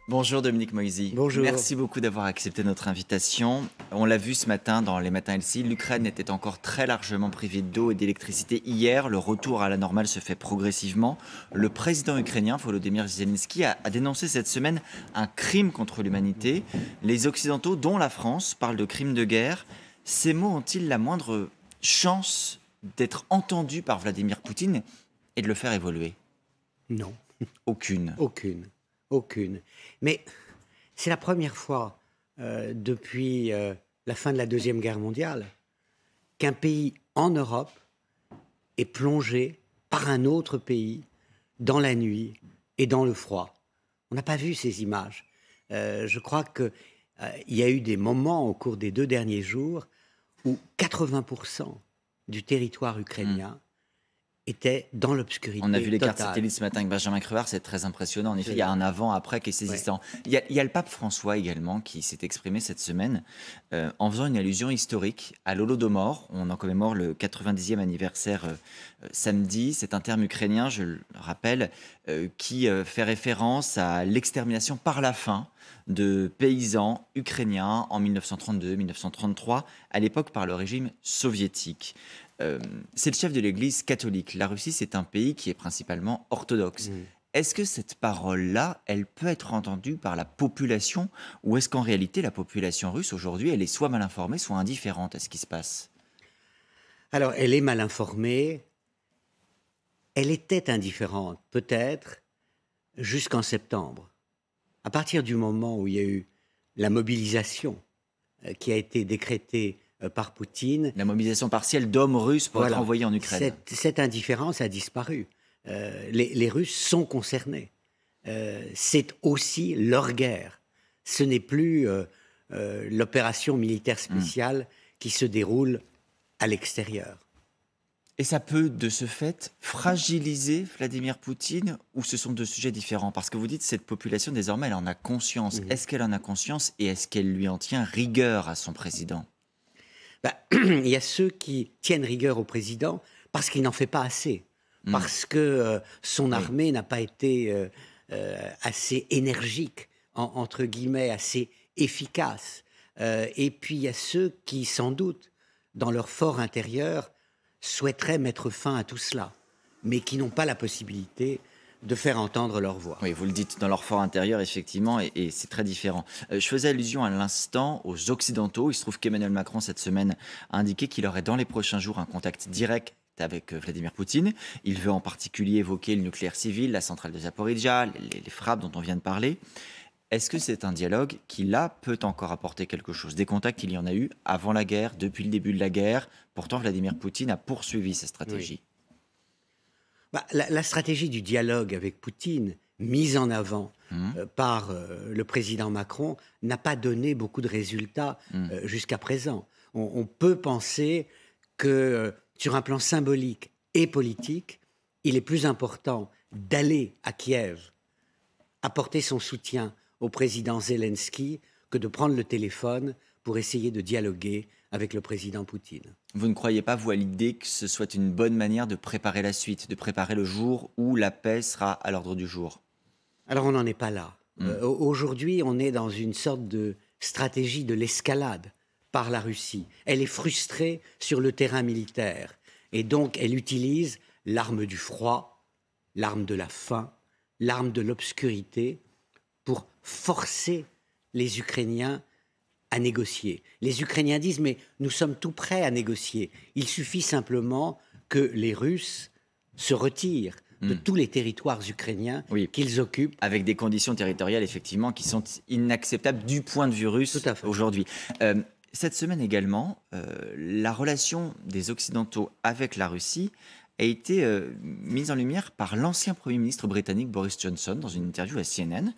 Bonjour Dominique Moisy. Bonjour. Merci beaucoup d'avoir accepté notre invitation. On l'a vu ce matin dans les matins LCI, l'Ukraine était encore très largement privée d'eau et d'électricité hier. Le retour à la normale se fait progressivement. Le président ukrainien Volodymyr Zelensky a dénoncé cette semaine un crime contre l'humanité. Les Occidentaux, dont la France, parlent de crimes de guerre. Ces mots ont-ils la moindre chance d'être entendus par Vladimir Poutine et de le faire évoluer? Non, Aucune. aucune. Mais c'est la première fois depuis la fin de la Deuxième Guerre mondiale qu'un pays en Europe est plongé par un autre pays dans la nuit et dans le froid. On n'a pas vu ces images. Je crois qu'il y a eu des moments au cours des 2 derniers jours où 80% du territoire ukrainien était dans l'obscurité On a vu les cartes totale. satellites ce matin avec Benjamin Crevard, c'est très impressionnant. En effet, il y a un avant-après qui est saisissant. Il y a le pape François également qui s'est exprimé cette semaine en faisant une allusion historique à l'Holodomor. On en commémore le 90e anniversaire samedi. C'est un terme ukrainien, je le rappelle, qui fait référence à l'extermination par la faim de paysans ukrainiens en 1932-1933, à l'époque par le régime soviétique. C'est le chef de l'Église catholique. La Russie, c'est un pays qui est principalement orthodoxe. Est-ce que cette parole-là, elle peut être entendue par la population ou est-ce qu'en réalité, la population russe, aujourd'hui, elle est soit mal informée, soit indifférente à ce qui se passe? Alors, elle est mal informée, elle était indifférente, peut-être, jusqu'en septembre. À partir du moment où il y a eu la mobilisation qui a été décrétée par Poutine, La mobilisation partielle d'hommes russes pour être voilà, envoyés en Ukraine. cette indifférence a disparu. Les Russes sont concernés. C'est aussi leur guerre. Ce n'est plus l'opération militaire spéciale qui se déroule à l'extérieur. Et ça peut, de ce fait, fragiliser Vladimir Poutine ou ce sont deux sujets différents? Parce que vous dites cette population, désormais, elle en a conscience. Est-ce qu'elle en a conscience et est-ce qu'elle lui en tient rigueur à son président? Il y a ceux qui tiennent rigueur au président parce qu'il n'en fait pas assez, parce que son armée n'a pas été assez énergique, entre guillemets, assez efficace. Et puis il y a ceux qui, sans doute, dans leur fort intérieur, souhaiteraient mettre fin à tout cela, mais qui n'ont pas la possibilité de faire entendre leur voix. Oui, vous le dites, dans leur fort intérieur, effectivement, et c'est très différent. Je faisais allusion à l'instant aux Occidentaux. Il se trouve qu'Emmanuel Macron, cette semaine, a indiqué qu'il aurait dans les prochains jours un contact direct avec Vladimir Poutine. Il veut en particulier évoquer le nucléaire civil, la centrale de Zaporizhzhia, les frappes dont on vient de parler. Est-ce que c'est un dialogue qui, là, peut encore apporter quelque chose? Des contacts, il y en a eu avant la guerre, depuis le début de la guerre. Pourtant, Vladimir Poutine a poursuivi sa stratégie. La stratégie du dialogue avec Poutine, mise en avant par le président Macron, n'a pas donné beaucoup de résultats jusqu'à présent. On peut penser que sur un plan symbolique et politique, il est plus important d'aller à Kiev, apporter son soutien au président Zelensky, que de prendre le téléphone pour essayer de dialoguer avec le président Poutine. Vous ne croyez pas, vous, à l'idée que ce soit une bonne manière de préparer la suite, de préparer le jour où la paix sera à l'ordre du jour? Alors on n'en est pas là. Aujourd'hui, on est dans une sorte de stratégie de l'escalade par la Russie. Elle est frustrée sur le terrain militaire. Et donc, elle utilise l'arme du froid, l'arme de la faim, l'arme de l'obscurité pour forcer les Ukrainiens à négocier. Les Ukrainiens disent, mais nous sommes tout prêts à négocier. Il suffit simplement que les Russes se retirent de tous les territoires ukrainiens qu'ils occupent. Avec des conditions territoriales, effectivement, qui sont inacceptables du point de vue russe aujourd'hui. Cette semaine également, la relation des Occidentaux avec la Russie a été mise en lumière par l'ancien Premier ministre britannique Boris Johnson dans une interview à CNN.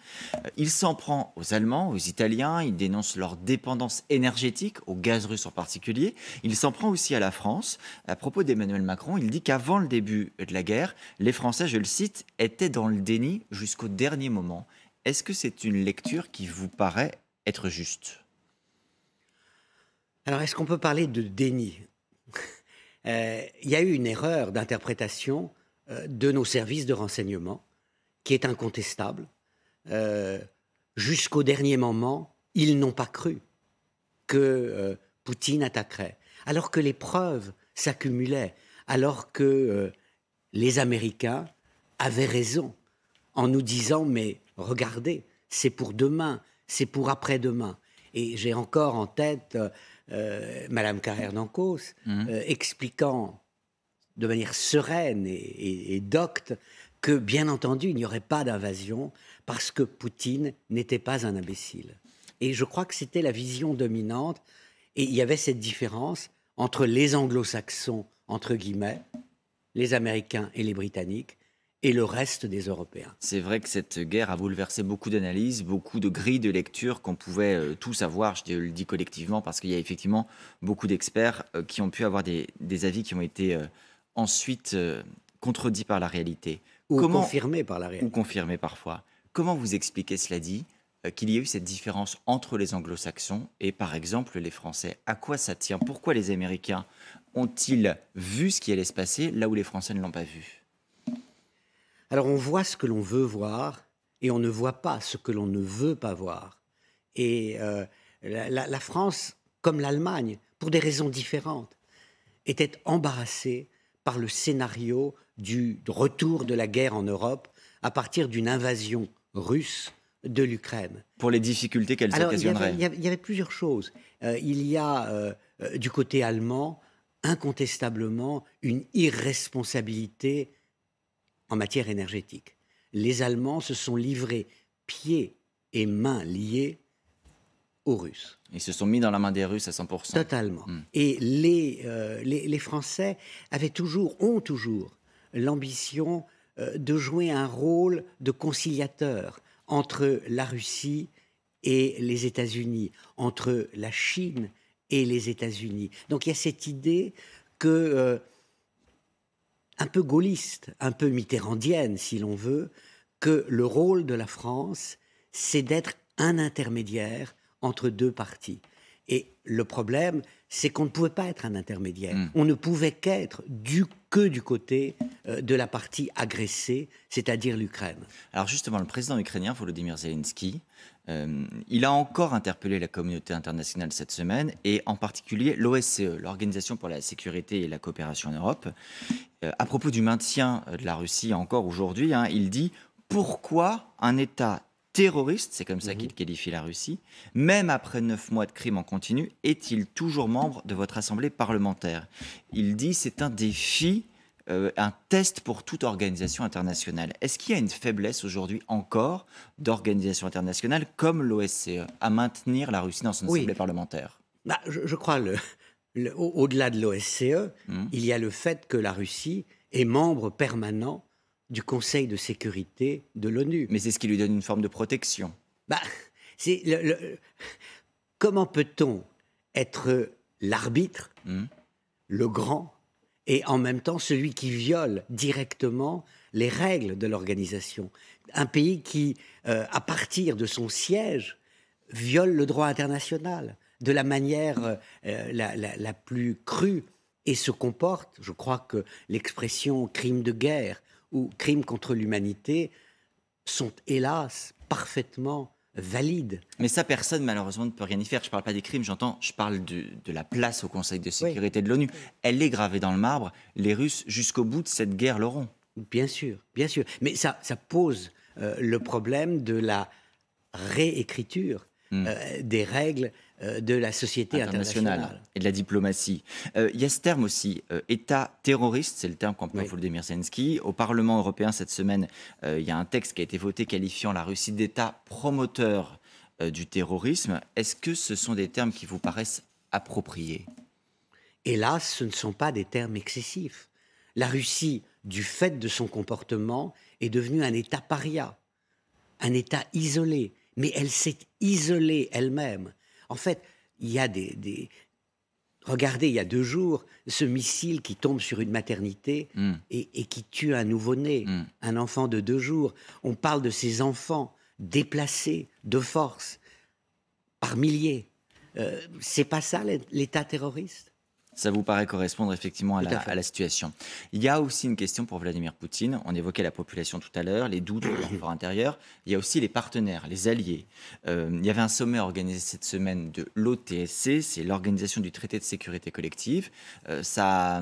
Il s'en prend aux Allemands, aux Italiens, il dénonce leur dépendance énergétique, au gaz russe en particulier. Il s'en prend aussi à la France. À propos d'Emmanuel Macron, il dit qu'avant le début de la guerre, les Français, je le cite, étaient dans le déni jusqu'au dernier moment. Est-ce que c'est une lecture qui vous paraît être juste? Alors, est-ce qu'on peut parler de déni? Il y a eu une erreur d'interprétation de nos services de renseignement qui est incontestable. jusqu'au dernier moment, ils n'ont pas cru que Poutine attaquerait, alors que les preuves s'accumulaient, alors que les Américains avaient raison en nous disant « mais regardez, c'est pour demain, c'est pour après-demain ». Et j'ai encore en tête Madame Carrère d'Ancos expliquant de manière sereine et docte que, bien entendu, il n'y aurait pas d'invasion parce que Poutine n'était pas un imbécile. Et je crois que c'était la vision dominante. Et il y avait cette différence entre les anglo-saxons, entre guillemets, les Américains et les Britanniques, et le reste des Européens. C'est vrai que cette guerre a bouleversé beaucoup d'analyses, beaucoup de grilles de lecture qu'on pouvait tous avoir, je le dis collectivement, parce qu'il y a effectivement beaucoup d'experts qui ont pu avoir des avis qui ont été ensuite contredits par la réalité. Ou confirmés par la réalité. Ou confirmés parfois. Comment vous expliquez, cela dit, qu'il y a eu cette différence entre les anglo-saxons et, par exemple, les Français? À quoi ça tient? Pourquoi les Américains ont-ils vu ce qui allait se passer là où les Français ne l'ont pas vu? Alors, on voit ce que l'on veut voir et on ne voit pas ce que l'on ne veut pas voir. Et la France, comme l'Allemagne, pour des raisons différentes, était embarrassée par le scénario du retour de la guerre en Europe à partir d'une invasion russe de l'Ukraine. Pour les difficultés qu'elles occasionneraient. Il y avait plusieurs choses. Il y a, du côté allemand, incontestablement, une irresponsabilité en matière énergétique. Les Allemands se sont livrés pieds et mains liés aux Russes. Ils se sont mis dans la main des Russes à 100%. Totalement. Et les Français ont toujours l'ambition de jouer un rôle de conciliateur entre la Russie et les États-Unis, entre la Chine et les États-Unis. Donc il y a cette idée que, un peu gaulliste, un peu mitterrandienne si l'on veut, que le rôle de la France, c'est d'être un intermédiaire entre deux parties. Et le problème, c'est qu'on ne pouvait pas être un intermédiaire. On ne pouvait qu'être que du côté de la partie agressée, c'est-à-dire l'Ukraine. Alors justement, le président ukrainien, Volodymyr Zelensky, il a encore interpellé la communauté internationale cette semaine, et en particulier l'OSCE, l'Organisation pour la sécurité et la coopération en Europe. À propos du maintien de la Russie encore aujourd'hui, il dit « Pourquoi un État terroriste, c'est comme ça qu'il qualifie la Russie, même après 9 mois de crimes en continu, est-il toujours membre de votre assemblée parlementaire ?» Il dit c'est un défi, un test pour toute organisation internationale. Est-ce qu'il y a une faiblesse aujourd'hui encore d'organisations internationales comme l'OSCE à maintenir la Russie dans son assemblée parlementaire? Je crois, au-delà de l'OSCE, il y a le fait que la Russie est membre permanent du Conseil de sécurité de l'ONU. Mais c'est ce qui lui donne une forme de protection. Comment peut-on être l'arbitre, le grand, et en même temps celui qui viole directement les règles de l'organisation? Un pays qui, à partir de son siège, viole le droit international de la manière la plus crue et se comporte, je crois que l'expression crime de guerre ou crimes contre l'humanité sont hélas parfaitement valides. Mais ça, personne malheureusement ne peut rien y faire. Je ne parle pas des crimes, je parle de la place au Conseil de sécurité de l'ONU. Elle est gravée dans le marbre. Les Russes, jusqu'au bout de cette guerre, l'auront. Bien sûr, bien sûr. Mais ça pose le problème de la réécriture des règles de la société internationale. Et de la diplomatie. Il y a ce terme aussi, État terroriste, c'est le terme qu'emploie Volodymyr Zelensky. Au Parlement européen cette semaine, il y a un texte qui a été voté qualifiant la Russie d'État promoteur du terrorisme. Est-ce que ce sont des termes qui vous paraissent appropriés? Hélas, ce ne sont pas des termes excessifs. La Russie, du fait de son comportement, est devenue un État paria, un État isolé. Mais elle s'est isolée elle-même. En fait, il y a regardez, il y a 2 jours, ce missile qui tombe sur une maternité et qui tue un nouveau-né, un enfant de 2 jours. On parle de ces enfants déplacés de force par milliers. C'est pas ça l'État terroriste? Ça vous paraît correspondre effectivement à la situation. Il y a aussi une question pour Vladimir Poutine. On évoquait la population tout à l'heure, les doutes de leur fort intérieur. Il y a aussi les partenaires, les alliés. Il y avait un sommet organisé cette semaine de l'OTSC, c'est l'Organisation du traité de sécurité collective. Ça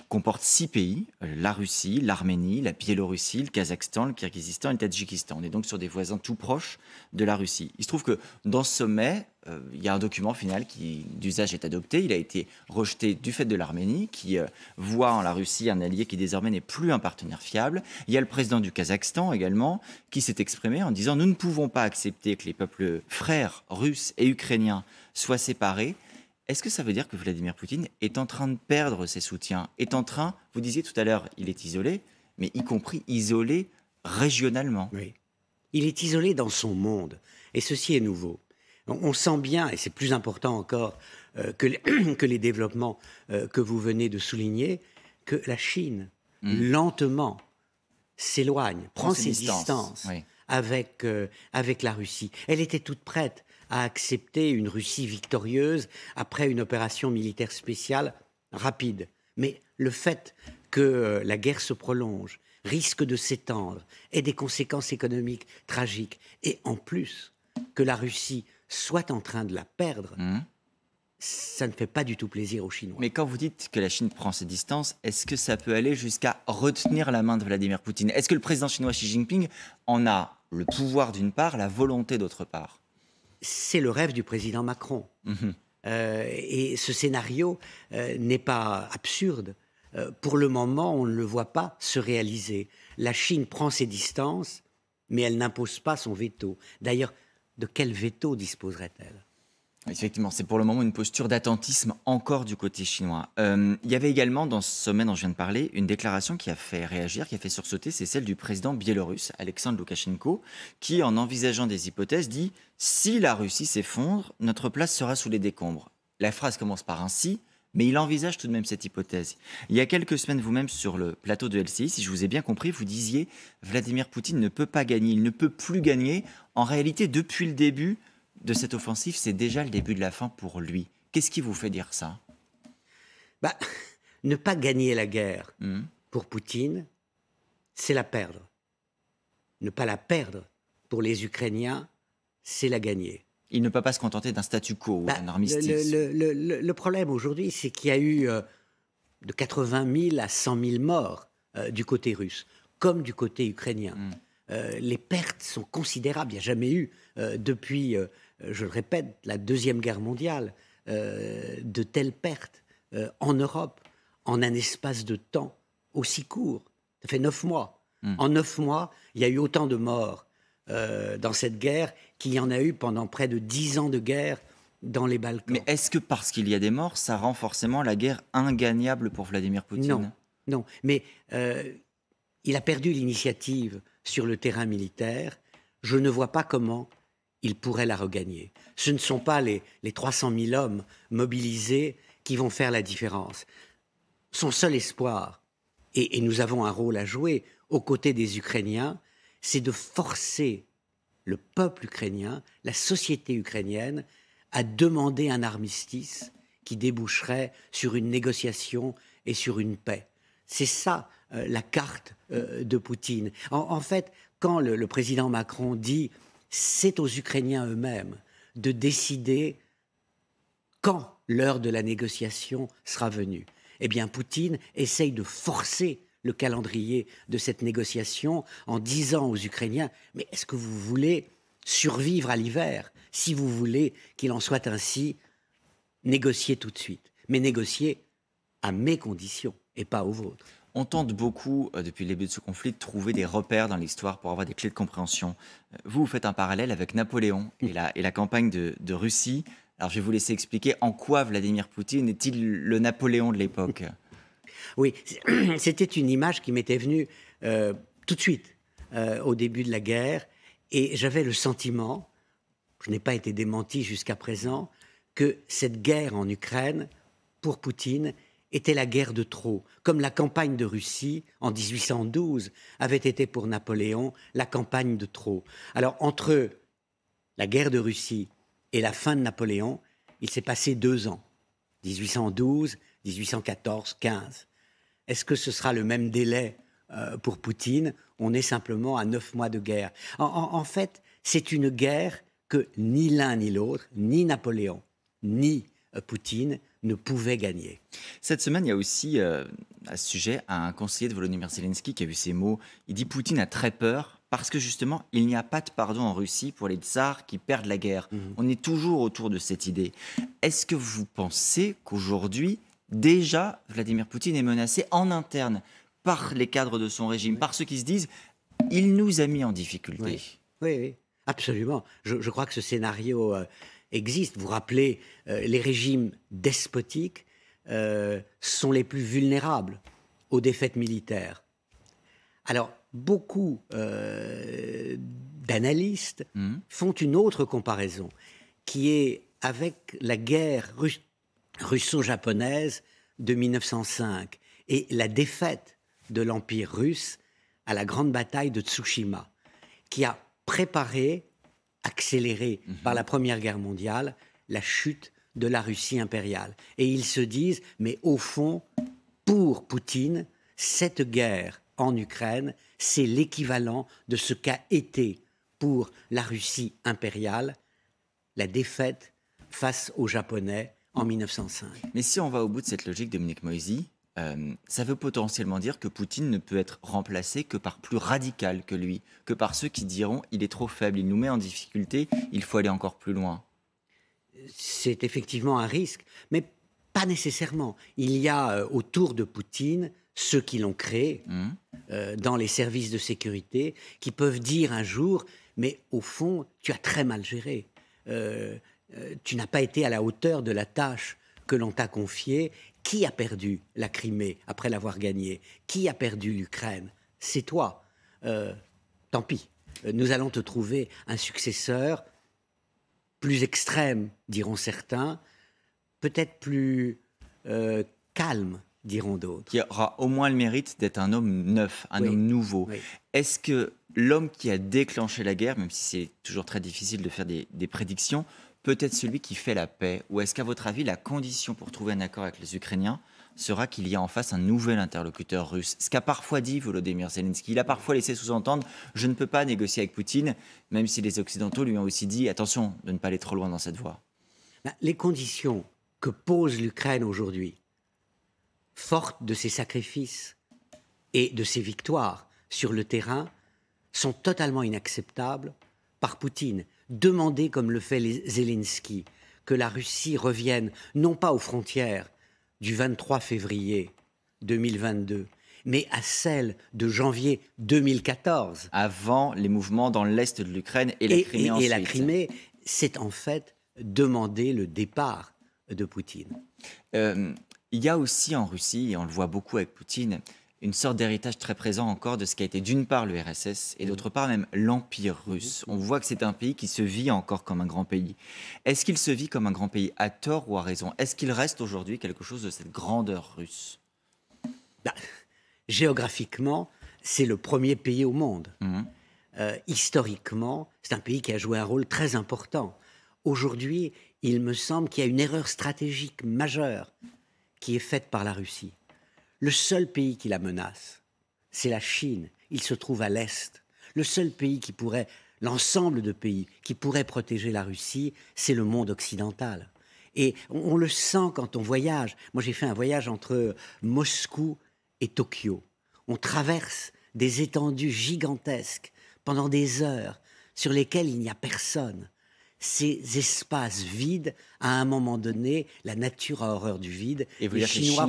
comporte 6 pays, la Russie, l'Arménie, la Biélorussie, le Kazakhstan, le Kirghizistan et le Tadjikistan. On est donc sur des voisins tout proches de la Russie. Il se trouve que dans ce sommet, il y a un document final qui d'usage est adopté. Il a été rejeté du fait de l'Arménie, qui voit en la Russie un allié qui désormais n'est plus un partenaire fiable. Il y a le président du Kazakhstan également, qui s'est exprimé en disant « Nous ne pouvons pas accepter que les peuples frères russes et ukrainiens soient séparés ». Est-ce que ça veut dire que Vladimir Poutine est en train de perdre ses soutiens, est en train, vous disiez tout à l'heure, il est isolé, mais y compris isolé régionalement? Oui. Il est isolé dans son monde, et ceci est nouveau. On sent bien, et c'est plus important encore que les développements que vous venez de souligner, que la Chine, lentement, s'éloigne, prend ses distances oui. avec la Russie. Elle était toute prête à accepter une Russie victorieuse après une opération militaire spéciale rapide. Mais le fait que la guerre se prolonge, risque de s'étendre, ait des conséquences économiques tragiques, et en plus que la Russie soit en train de la perdre, ça ne fait pas du tout plaisir aux Chinois. Mais quand vous dites que la Chine prend ses distances, est-ce que ça peut aller jusqu'à retenir la main de Vladimir Poutine? Est-ce que le président chinois Xi Jinping en a le pouvoir d'une part, la volonté d'autre part? C'est le rêve du président Macron. Et ce scénario n'est pas absurde. Pour le moment, on ne le voit pas se réaliser. La Chine prend ses distances, mais elle n'impose pas son veto. D'ailleurs, de quel veto disposerait-elle? Effectivement, c'est pour le moment une posture d'attentisme encore du côté chinois. Il y avait également dans ce sommet dont je viens de parler une déclaration qui a fait réagir, qui a fait sursauter, c'est celle du président biélorusse, Alexandre Loukachenko, qui, en envisageant des hypothèses, dit « Si la Russie s'effondre, notre place sera sous les décombres ». La phrase commence par un « si », mais il envisage tout de même cette hypothèse. Il y a quelques semaines, vous-même, sur le plateau de LCI, si je vous ai bien compris, vous disiez « Vladimir Poutine ne peut pas gagner, il ne peut plus gagner ». En réalité, depuis le début de cette offensive, c'est déjà le début de la fin pour lui. Qu'est-ce qui vous fait dire ça? Ne pas gagner la guerre pour Poutine, c'est la perdre. Ne pas la perdre pour les Ukrainiens, c'est la gagner. Il ne peut pas se contenter d'un statu quo, d'un armistice. Le problème aujourd'hui, c'est qu'il y a eu de 80 000 à 100 000 morts du côté russe, comme du côté ukrainien. Les pertes sont considérables. Il n'y a jamais eu, depuis, je le répète, la Deuxième Guerre mondiale, de telles pertes en Europe, en un espace de temps aussi court. Ça fait 9 mois. En 9 mois, il y a eu autant de morts dans cette guerre qu'il y en a eu pendant près de 10 ans de guerre dans les Balkans. Mais est-ce que parce qu'il y a des morts, ça rend forcément la guerre ingagnable pour Vladimir Poutine? Non. Mais il a perdu l'initiative sur le terrain militaire. Je ne vois pas comment il pourrait la regagner. Ce ne sont pas les 300 000 hommes mobilisés qui vont faire la différence. Son seul espoir, et nous avons un rôle à jouer aux côtés des Ukrainiens, c'est de forcer le peuple ukrainien, la société ukrainienne, à demander un armistice qui déboucherait sur une négociation et sur une paix. C'est ça la carte de Poutine. En fait, quand le président Macron dit « c'est aux Ukrainiens eux-mêmes de décider quand l'heure de la négociation sera venue », eh bien Poutine essaye de forcer le calendrier de cette négociation en disant aux Ukrainiens « mais est-ce que vous voulez survivre à l'hiver? Si vous voulez qu'il en soit ainsi, négociez tout de suite. Mais négociez à mes conditions et pas aux vôtres. » On tente beaucoup, depuis le début de ce conflit, de trouver des repères dans l'histoire pour avoir des clés de compréhension. Vous faites un parallèle avec Napoléon et la campagne de Russie. Alors, je vais vous laisser expliquer en quoi Vladimir Poutine est-il le Napoléon de l'époque. Oui, c'était une image qui m'était venue tout de suite au début de la guerre. Et j'avais le sentiment, je n'ai pas été démenti jusqu'à présent, que cette guerre en Ukraine, pour Poutine, était la guerre de trop, comme la campagne de Russie en 1812 avait été pour Napoléon la campagne de trop. Alors entre la guerre de Russie et la fin de Napoléon, il s'est passé 2 ans. 1812, 1814, 15. Est-ce que ce sera le même délai pour Poutine? On est simplement à 9 mois de guerre. En fait, c'est une guerre que ni l'un ni l'autre, ni Napoléon, ni Poutine ne pouvaient gagner. Cette semaine, il y a aussi, à ce sujet, un conseiller de Volodymyr Zelensky qui a eu ces mots. Il dit Poutine a très peur parce que justement, il n'y a pas de pardon en Russie pour les tsars qui perdent la guerre. On est toujours autour de cette idée. Est-ce que vous pensez qu'aujourd'hui, déjà, Vladimir Poutine est menacé en interne par les cadres de son régime, par ceux qui se disent il nous a mis en difficulté? Oui, absolument. Je crois que ce scénario existe. Vous rappelez, les régimes despotiques sont les plus vulnérables aux défaites militaires. Alors, beaucoup d'analystes font une autre comparaison, qui est avec la guerre russo-japonaise de 1905 et la défaite de l'Empire russe à la grande bataille de Tsushima, qui a préparé, accéléré par la Première Guerre mondiale, la chute de la Russie impériale. Et ils se disent, mais au fond, pour Poutine, cette guerre en Ukraine, c'est l'équivalent de ce qu'a été pour la Russie impériale la défaite face aux Japonais en 1905. Mais si on va au bout de cette logique, Dominique Moisy, ça veut potentiellement dire que Poutine ne peut être remplacé que par plus radical que lui, que par ceux qui diront il est trop faible, il nous met en difficulté, il faut aller encore plus loin. C'est effectivement un risque, mais pas nécessairement. Il y a autour de Poutine ceux qui l'ont créé, dans les services de sécurité, qui peuvent dire un jour, mais au fond, tu as très mal géré. Tu n'as pas été à la hauteur de la tâche que l'on t'a confiée. Qui a perdu la Crimée après l'avoir gagnée? Qui a perdu l'Ukraine? C'est toi. Tant pis. Nous allons te trouver un successeur plus extrême, diront certains, peut-être plus calme, diront d'autres. Qui aura au moins le mérite d'être un homme neuf, un homme nouveau. Oui. Est-ce que l'homme qui a déclenché la guerre, même si c'est toujours très difficile de faire des prédictions, peut être celui qui fait la paix? Ou est-ce qu'à votre avis, la condition pour trouver un accord avec les Ukrainiens sera qu'il y a en face un nouvel interlocuteur russe? Ce qu'a parfois dit Volodymyr Zelensky, il a parfois laissé sous-entendre « je ne peux pas négocier avec Poutine », même si les Occidentaux lui ont aussi dit « attention de ne pas aller trop loin dans cette voie ». Les conditions que pose l'Ukraine aujourd'hui, forte de ses sacrifices et de ses victoires sur le terrain, sont totalement inacceptables par Poutine. Demander, comme le fait Zelensky, que la Russie revienne non pas aux frontières du 23 février 2022, mais à celles de janvier 2014. Avant les mouvements dans l'est de l'Ukraine et la Crimée ensuite. Et la Crimée, c'est en fait demander le départ de Poutine. Il y a aussi en Russie, et on le voit beaucoup avec Poutine, une sorte d'héritage très présent encore de ce qui a été d'une part le RSS et d'autre part même l'Empire russe. On voit que c'est un pays qui se vit encore comme un grand pays. Est-ce qu'il se vit comme un grand pays à tort ou à raison? Est-ce qu'il reste aujourd'hui quelque chose de cette grandeur russe? Géographiquement, c'est le premier pays au monde. Historiquement, c'est un pays qui a joué un rôle très important. Aujourd'hui, il me semble qu'il y a une erreur stratégique majeure qui est faite par la Russie. Le seul pays qui la menace, c'est la Chine. Il se trouve à l'Est. Le seul pays qui pourrait, l'ensemble de pays qui pourraient protéger la Russie, c'est le monde occidental. Et on le sent quand on voyage. Moi, j'ai fait un voyage entre Moscou et Tokyo. On traverse des étendues gigantesques pendant des heures sur lesquelles il n'y a personne. Ces espaces vides, à un moment donné, la nature a horreur du vide. Et les Chinois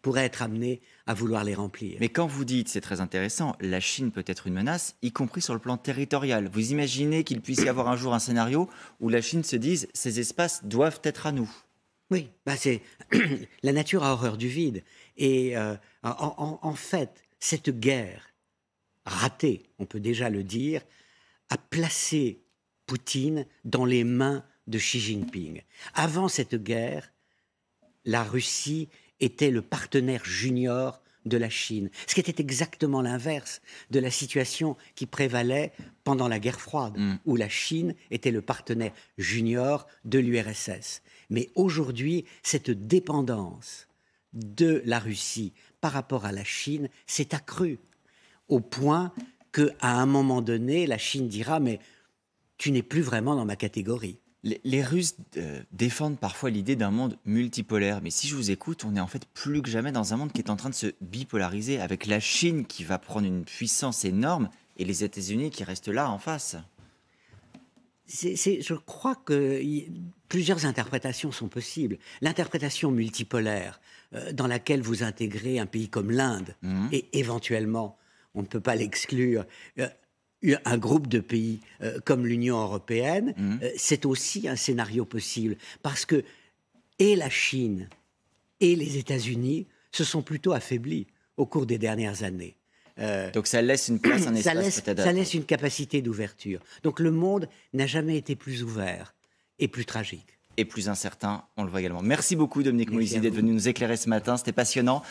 pourraient être amenés à vouloir les remplir. Mais quand vous dites, c'est très intéressant, la Chine peut être une menace, y compris sur le plan territorial. Vous imaginez qu'il puisse y avoir un jour un scénario où la Chine se dise « ces espaces doivent être à nous ». Oui, la nature a horreur du vide. Et en fait, cette guerre ratée, on peut déjà le dire, a placé Poutine dans les mains de Xi Jinping. Avant cette guerre, la Russie était le partenaire junior de la Chine, ce qui était exactement l'inverse de la situation qui prévalait pendant la guerre froide, où la Chine était le partenaire junior de l'URSS. Mais aujourd'hui, cette dépendance de la Russie par rapport à la Chine s'est accrue, au point qu'à un moment donné, la Chine dira « mais tu n'es plus vraiment dans ma catégorie ». Les Russes défendent parfois l'idée d'un monde multipolaire, mais si je vous écoute, on est en fait plus que jamais dans un monde qui est en train de se bipolariser, avec la Chine qui va prendre une puissance énorme et les États-Unis qui restent là en face. Je crois que plusieurs interprétations sont possibles. L'interprétation multipolaire, dans laquelle vous intégrez un pays comme l'Inde, et éventuellement, on ne peut pas l'exclure, un groupe de pays comme l'Union européenne, c'est aussi un scénario possible. Parce que et la Chine et les États-Unis se sont plutôt affaiblis au cours des dernières années. Donc ça laisse une place, un espace peut-être. Ça laisse une capacité d'ouverture. Donc le monde n'a jamais été plus ouvert et plus tragique. Et plus incertain, on le voit également. Merci beaucoup Dominique Moïsi d'être venu nous éclairer ce matin, c'était passionnant.